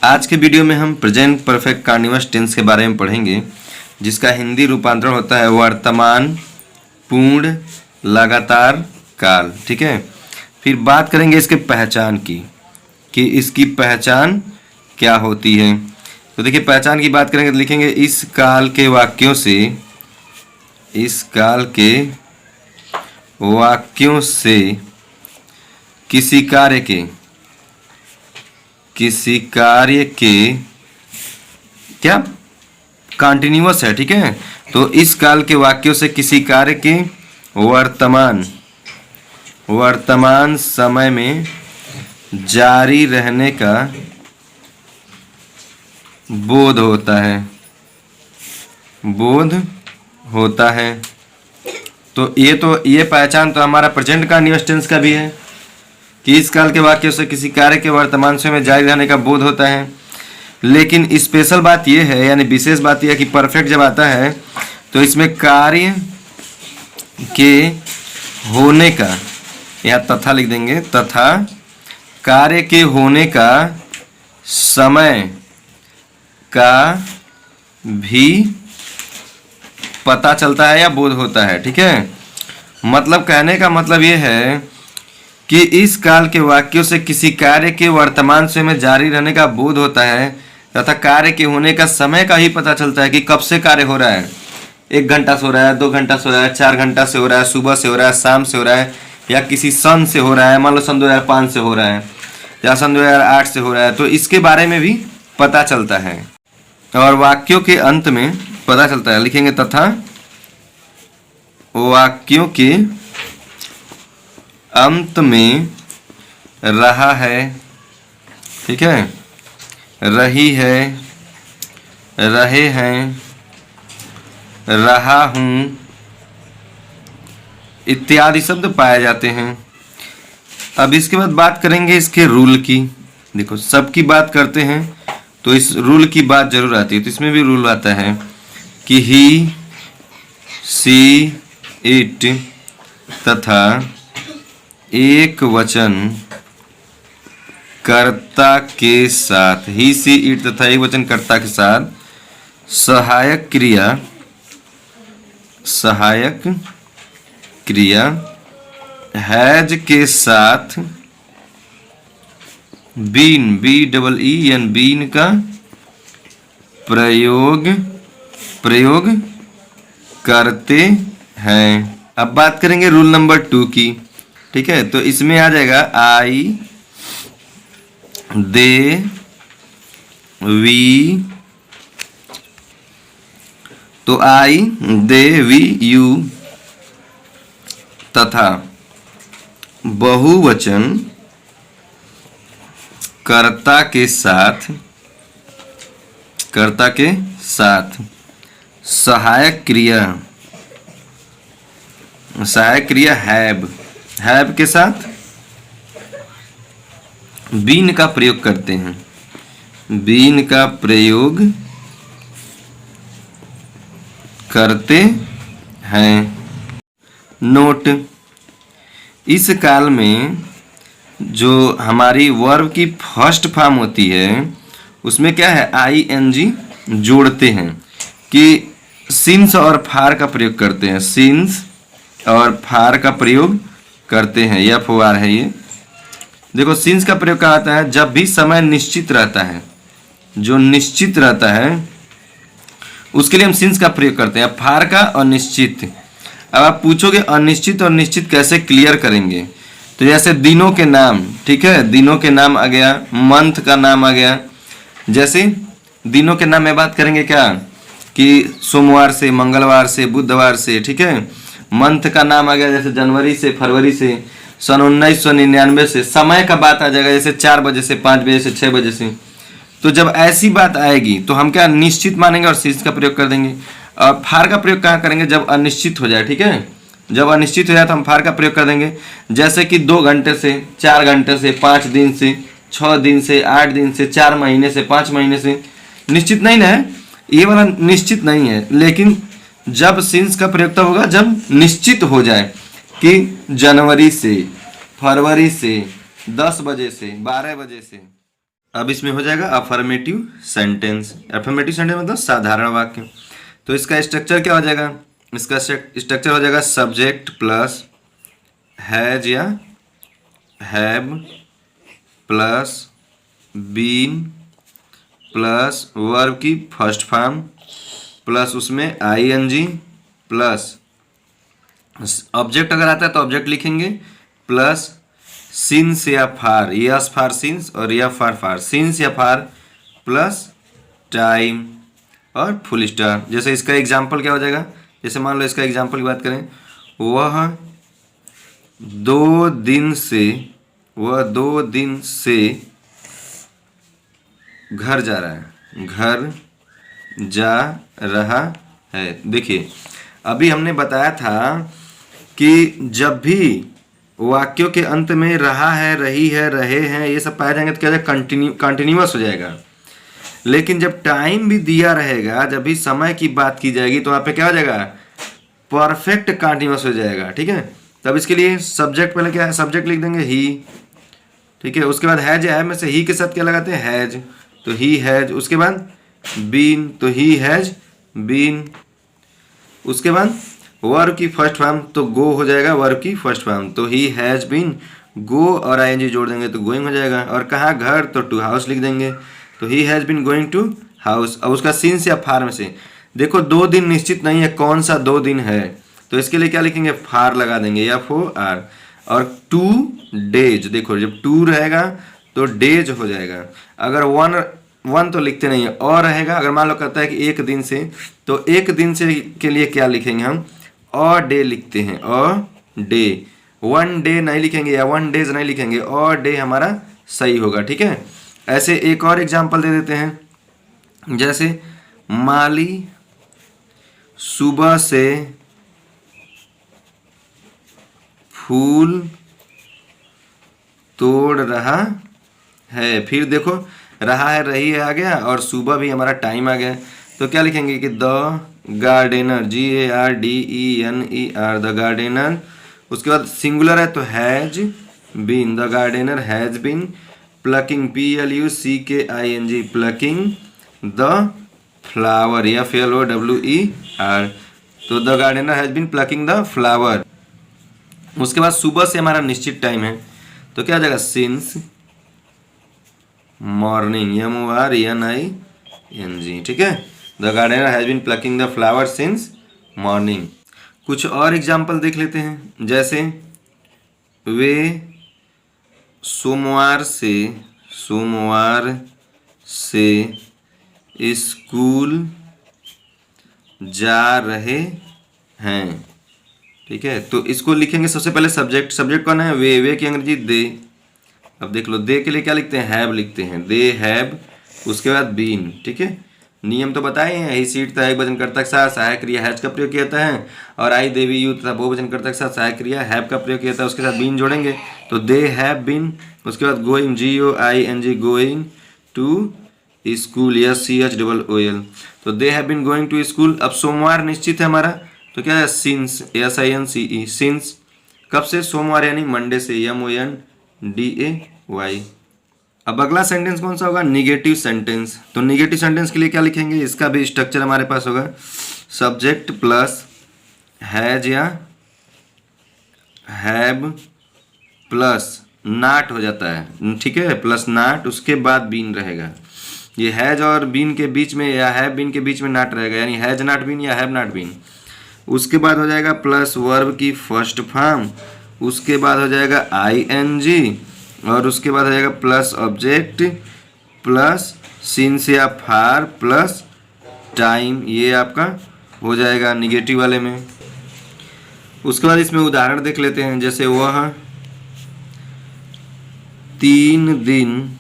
आज के वीडियो में हम प्रेजेंट परफेक्ट कॉन्टिन्यूअस टेंस के बारे में पढ़ेंगे, जिसका हिंदी रूपांतरण होता है वर्तमान, पूर्ण, लगातार काल। ठीक है, फिर बात करेंगे इसके पहचान की कि इसकी पहचान क्या होती है। तो देखिए, पहचान की बात करेंगे तो लिखेंगे इस काल के वाक्यों से, इस काल के वाक्यों से किसी कार्य के क्या कंटिन्यूअस है। ठीक है, तो इस काल के वाक्यों से किसी कार्य के वर्तमान समय में जारी रहने का बोध होता है। तो ये पहचान तो हमारा प्रेजेंट कंटिन्यूअस टेंस का भी है कि इस काल के वाक्यों से किसी कार्य के वर्तमान समय में जारी रहने का बोध होता है। लेकिन स्पेशल बात यह है, यानी विशेष बात यह है कि परफेक्ट जब आता है तो इसमें कार्य के होने का, या तथा लिख देंगे, तथा कार्य के होने का समय का भी पता चलता है या बोध होता है। ठीक है, मतलब कहने का मतलब ये है कि इस काल के वाक्यों से किसी कार्य के वर्तमान समय में जारी रहने का बोध होता है तथा कार्य के होने का समय का ही पता चलता है कि कब से कार्य हो रहा है। 1 घंटा से हो रहा है, 2 घंटा से हो रहा है, 4 घंटा से हो रहा है, सुबह से हो रहा है, शाम से हो रहा है, या किसी सन से हो रहा है, मान लो सन 2005 से हो रहा है या सन 2008 से हो रहा है, तो इसके बारे में भी पता चलता है। और वाक्यों के अंत में पता चलता है, लिखेंगे तथा वाक्यों के अंत में रहा है, ठीक है, रही है, रहे हैं, रहा हूँ इत्यादि शब्द पाए जाते हैं। अब इसके बाद बात करेंगे इसके रूल की। देखो, सबकी बात करते हैं तो इस रूल की बात जरूर आती है, तो इसमें भी रूल आता है कि ही, सी, इट तथा एक वचन कर्ता के साथ, ही, सी, इट तथा एक वचन कर्ता के साथ सहायक क्रिया हैज के साथ बीन, BEEN बीन का प्रयोग करते हैं। अब बात करेंगे रूल नंबर 2 की। ठीक है, तो इसमें आ जाएगा आई, दे, वी। तो आई, दे, वी, यू तथा बहुवचन कर्ता के साथ सहायक क्रिया हैव के साथ बीन का प्रयोग करते हैं, बीन का प्रयोग करते हैं। नोट, इस काल में जो हमारी वर्ब की फर्स्ट फॉर्म होती है उसमें क्या है, ING जोड़ते हैं कि सिंस और फार का प्रयोग करते हैं, सिंस और फार का प्रयोग करते हैं, FOR है ये। देखो, सिंस का प्रयोग कहाँ आता है, जब भी समय निश्चित रहता है, जो निश्चित रहता है उसके लिए हम सिंस का प्रयोग करते हैं, फार का अनिश्चित। अब आप पूछोगे अनिश्चित और निश्चित कैसे क्लियर करेंगे, तो जैसे दिनों के नाम, ठीक है, दिनों के नाम आ गया, मंथ का नाम आ गया। जैसे दिनों के नाम में बात करेंगे क्या कि सोमवार से, मंगलवार से, बुधवार से। ठीक है, मंथ का नाम आ गया जैसे जनवरी से, फरवरी से, सन 1999 से। समय का बात आ जाएगा जैसे 4 बजे से, 5 बजे से, 6 बजे से। तो जब ऐसी बात आएगी तो हम क्या निश्चित मानेंगे और सिंस का प्रयोग कर देंगे। और फार का प्रयोग कहाँ करेंगे, जब अनिश्चित हो जाए। ठीक है, जब अनिश्चित हो जाए तो हम फार का प्रयोग कर देंगे, जैसे कि 2 घंटे से, 4 घंटे से, 5 दिन से, 6 दिन से, 8 दिन से, 4 महीने से, 5 महीने से। निश्चित नहीं ना है, ये वाला निश्चित नहीं है। लेकिन जब सिंस का प्रयोग तब होगा जब निश्चित हो जाए कि जनवरी से, फरवरी से, 10 बजे से, 12 बजे से। अब इसमें हो जाएगा अफर्मेटिव सेंटेंस। अफर्मेटिव सेंटेंस मतलब साधारण वाक्य। तो इसका स्ट्रक्चर क्या हो जाएगा? इसका स्ट्रक्चर हो जाएगा सब्जेक्ट प्लस हैज या have plus been plus verb की फर्स्ट फॉर्म प्लस उसमें आईएनजी प्लस ऑब्जेक्ट अगर आता है तो ऑब्जेक्ट लिखेंगे प्लस सिंस या फार, यस फार सिंस और या फार सिंस या फार प्लस टाइम और फुल स्टॉप। जैसे इसका एग्जाम्पल क्या हो जाएगा? जैसे मान लो इसका एग्जाम्पल की बात करें, वह 2 दिन से घर जा रहा है। देखिए अभी हमने बताया था कि जब भी वाक्यों के अंत में रहा है, रही है, रहे हैं ये सब पाए जाएंगे तो क्या हो जाएगा? कंटिन्यूअस हो जाएगा। लेकिन जब टाइम भी दिया रहेगा, जब भी समय की बात की जाएगी तो वहाँ पे क्या हो जाएगा? परफेक्ट कंटिन्यूअस हो जाएगा। ठीक है, तब इसके लिए सब्जेक्ट पहले क्या है? सब्जेक्ट लिख देंगे ही। ठीक है, उसके बाद हैज है में से ही के साथ क्या लगाते हैं? हैज, तो ही हैज। उसके बाद बीन, तो ही हैज बीन। उसके बाद वर्ब की फर्स्ट फॉर्म तो गो हो जाएगा, वर्ब की फर्स्ट फॉर्म तो ही हैज बीन गो और आईएनजी जोड़ देंगे तो गोइंग हो जाएगा। और कहाँ घर? तो टू हाउस लिख देंगे तो he has been going to house. अब उसका सिंस या फार में से देखो 2 दिन निश्चित नहीं है कौन सा 2 दिन है, तो इसके लिए क्या लिखेंगे? फार लगा देंगे FOR। और 2 डेज, देखो जब 2 रहेगा तो डेज हो जाएगा। अगर 1 तो लिखते नहीं है और रहेगा। अगर मान लो कहता है कि 1 दिन से, तो 1 दिन से के लिए क्या लिखेंगे हम? और डे लिखते हैं, और डे। 1 डे नहीं लिखेंगे या 1 डेज नहीं लिखेंगे, और डे हमारा सही होगा। ठीक है, ऐसे एक और एग्जांपल दे देते हैं। जैसे माली सुबह से फूल तोड़ रहा है। फिर देखो रहा है, रही है आ गया, और सुबह भी हमारा टाइम आ गया। तो क्या लिखेंगे कि the gardener, GARDENER, the gardener. उसके बाद सिंगुलर है तो has been, the gardener has been plucking, PLUCKING, plucking the flower, FLOWER। तो the gardener has been plucking the flower. उसके बाद सुबह से हमारा निश्चित टाइम है तो क्या हो जाएगा? Since morning, MORNING। ठीक है, the gardener has been plucking the flower since morning. कुछ और एग्जाम्पल देख लेते हैं। जैसे वे सोमवार से स्कूल जा रहे हैं। ठीक है, तो इसको लिखेंगे सबसे पहले सब्जेक्ट कौन है? वे की अंग्रेजी दे। अब देख लो दे के लिए क्या लिखते हैं? हैव लिखते हैं, दे हैव। उसके बाद बीन। ठीक है, नियम तो बताए हैं, ही सीट तथा एक वचन कर्ता के साथ सहायक क्रिया हैज का प्रयोग किया जाता है, और आई देवी यू तथा बहुवचन कर्ता के साथ सहायक क्रिया हैव का प्रयोग किया जाता है। उसके साथ बीन जोड़ेंगे तो दे हैव बीन। उसके बाद going, GOING, going to school, SCHOOL। तो they have been going to school. अब सोमवार निश्चित है हमारा तो क्या है? Since, SINCE, since. कब से? सोमवार यानी मंडे से, MONDAY। अब अगला सेंटेंस कौन सा होगा? Negative sentence. तो निगेटिव सेंटेंस के लिए क्या लिखेंगे? इसका भी स्ट्रक्चर हमारे पास होगा सब्जेक्ट प्लस हैज या हैव प्लस नॉट हो जाता है। ठीक है, प्लस नॉट, उसके बाद बीन रहेगा। ये हैज और बीन के बीच में या हैव बीन के बीच में नॉट रहेगा, यानी हैज नॉट बीन या हैव नॉट बीन। उसके बाद हो जाएगा प्लस वर्ब की फर्स्ट फॉर्म, उसके बाद हो जाएगा ING, और उसके बाद हो जाएगा प्लस ऑब्जेक्ट प्लस सिंस या फार प्लस टाइम। ये आपका हो जाएगा निगेटिव वाले में। उसके बाद इसमें उदाहरण देख लेते हैं। जैसे वह 3 दिन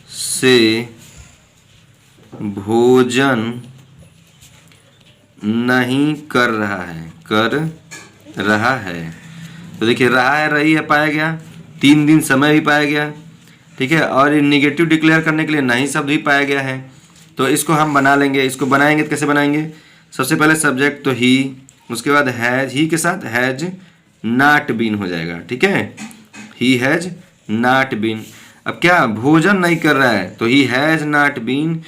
से भोजन नहीं कर रहा है। तो देखिए रहा है, रही है पाया गया, 3 दिन समय भी पाया गया। ठीक है, और निगेटिव डिक्लेयर करने के लिए नहीं शब्द भी पाया गया है। तो इसको हम बना लेंगे। इसको बनाएंगे तो कैसे बनाएंगे? सबसे पहले सब्जेक्ट तो ही, उसके बाद हैज, ही के साथ हैज नॉट बीन हो जाएगा। ठीक है, ही हैज नॉट बीन। अब क्या भोजन नहीं कर रहा है, तो he has not been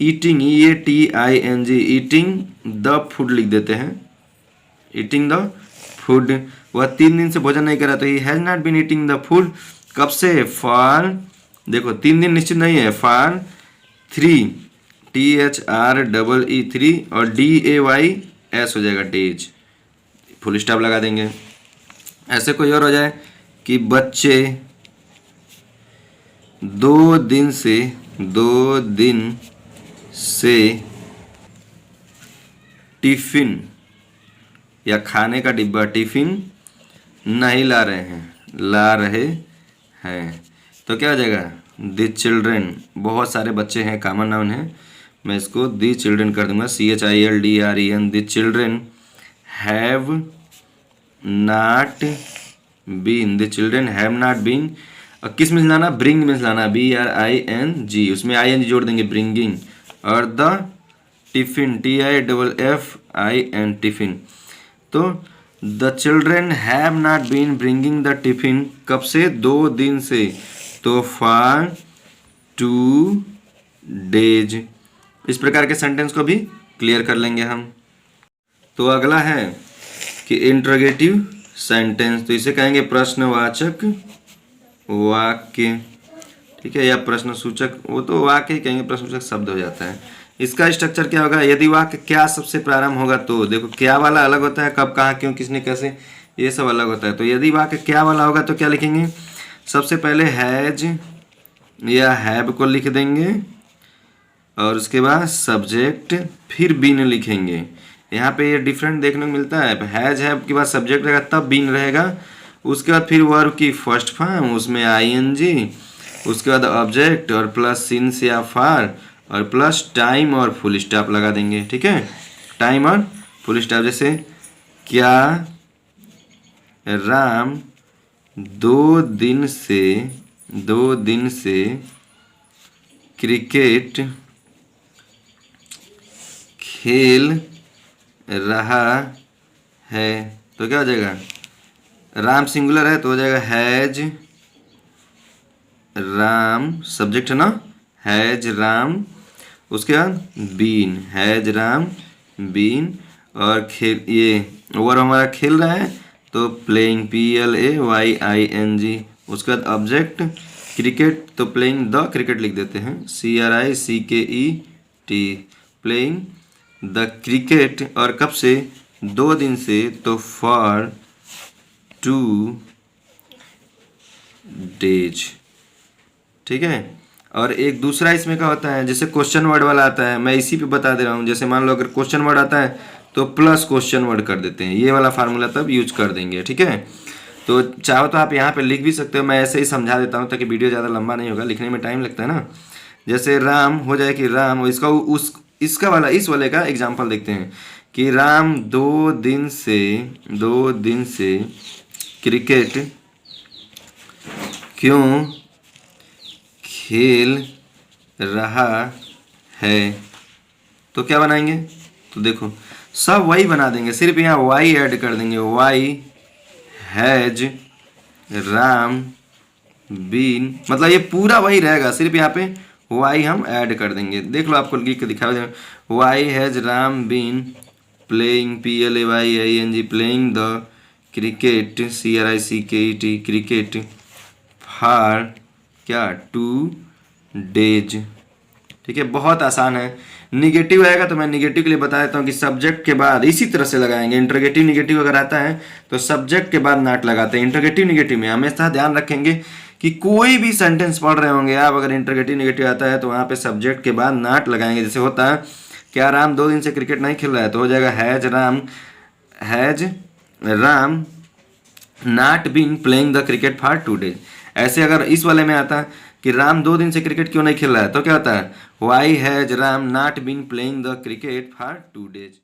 eating, EATING, eating the food लिख देते हैं, ईटिंग द फूड। वह 3 दिन से भोजन नहीं कर रहा, तो he has not been eating the food. कब से? फॉर, देखो 3 दिन निश्चित नहीं है, फॉर 3, THREE 3 और DAYS हो जाएगा डेज, फुल स्टॉप लगा देंगे। ऐसे कोई और हो जाए कि बच्चे 2 दिन से टिफिन या खाने का डिब्बा टिफिन नहीं ला रहे हैं, तो क्या हो जाएगा? द चिल्ड्रेन, बहुत सारे बच्चे हैं, कॉमन नाउन है, मैं इसको द चिल्ड्रेन कर दूंगा, CHILDREN, the children have not been, the children have not been. किस में लाना? ब्रिंग में लाना, BRING, उसमें ING जोड़ देंगे, ब्रिंगिंग। और द टिफिन, TIFFIN, टिफिन। तो the children have not been bringing the tiffin, कब से? 2 दिन से, तो फॉर 2 डेज। इस प्रकार के सेंटेंस को भी क्लियर कर लेंगे हम। तो अगला है कि इंट्रोगेटिव सेंटेंस, तो इसे कहेंगे प्रश्नवाचक वाक्य, ठीक है, या प्रश्नसूचक, वो तो वाक्य ही कहेंगे, प्रश्नसूचक शब्द हो जाता है। इसका स्ट्रक्चर क्या होगा? यदि वाक्य क्या सबसे प्रारंभ होगा, तो देखो क्या वाला अलग होता है, कब, कहाँ, क्यों, किसने, कैसे, ये सब अलग होता है। तो यदि वाक्य क्या वाला होगा तो क्या लिखेंगे? सबसे पहले हैज या हैव को लिख देंगे, और उसके बाद सब्जेक्ट, फिर बीन लिखेंगे। यहाँ पे ये डिफरेंट देखने को मिलता है, हैज हैव के बाद सब्जेक्ट रहेगा, तब बीन रहेगा, उसके बाद फिर वर्ब की फर्स्ट फॉर्म, उसमें ING, उसके बाद ऑब्जेक्ट और प्लस सिंस या फॉर और प्लस टाइम और फुल स्टॉप लगा देंगे, ठीक है, टाइम और फुल स्टॉप। जैसे क्या राम 2 दिन से क्रिकेट खेल रहा है, तो क्या हो जाएगा? राम सिंगुलर है तो हो जाएगा हैज राम, सब्जेक्ट है ना, हैज राम, उसके बाद बीन, हैज राम बीन, और खेल, ये ओवर हमारा खेल रहा है तो प्लेइंग, PLAYING, उसके बाद ऑब्जेक्ट क्रिकेट, तो प्लेइंग द क्रिकेट लिख देते हैं, CRICKET, प्लेइंग द क्रिकेट। और कब से? 2 दिन से, तो फॉर 2 डेज, ठीक है। और एक दूसरा इसमें क्या होता है, जैसे क्वेश्चन वर्ड वाला आता है, मैं इसी पे बता दे रहा हूँ। जैसे मान लो अगर क्वेश्चन वर्ड आता है तो प्लस क्वेश्चन वर्ड कर देते हैं, ये वाला फार्मूला तब यूज कर देंगे, ठीक है। तो चाहो तो आप यहाँ पे लिख भी सकते हो, मैं ऐसे ही समझा देता हूँ ताकि वीडियो ज़्यादा लंबा नहीं होगा, लिखने में टाइम लगता है ना। जैसे राम हो जाए कि राम, इसका वाला, इस वाले का एग्जाम्पल देखते हैं कि राम 2 दिन से क्रिकेट क्यों खेल रहा है, तो क्या बनाएंगे? तो देखो सब वही बना देंगे, सिर्फ यहाँ वाई ऐड कर देंगे, वाई हैज राम बीन, मतलब ये पूरा वही रहेगा, सिर्फ यहाँ पे वाई हम ऐड कर देंगे। देख लो, आपको लिख के दिखा दें, why has Ram been playing, PLAYING, playing the cricket, CRICKET, cricket for क्या? 2 डेज, ठीक है, बहुत आसान है। निगेटिव आएगा तो मैं निगेटिव के लिए बता देता हूँ कि सब्जेक्ट के बाद इसी तरह से लगाएंगे। इंटरोगेटिव निगेटिव अगर आता है तो सब्जेक्ट के बाद नॉट लगाते हैं। इंटरोगेटिव निगेटिव में हमेशा ध्यान रखेंगे कि कोई भी सेंटेंस पढ़ रहे होंगे आप, अगर इंटरोगेटिव निगेटिव आता है तो वहाँ पे सब्जेक्ट के बाद नॉट लगाएंगे। जैसे होता है क्या राम 2 दिन से क्रिकेट नहीं खेल रहा है, तो हो जाएगा has Ram not been playing the cricket for 2 days. ऐसे अगर इस वाले में आता है कि राम 2 दिन से क्रिकेट क्यों नहीं खेल रहा है, तो क्या होता है? Why has Ram not been playing the cricket for 2 days.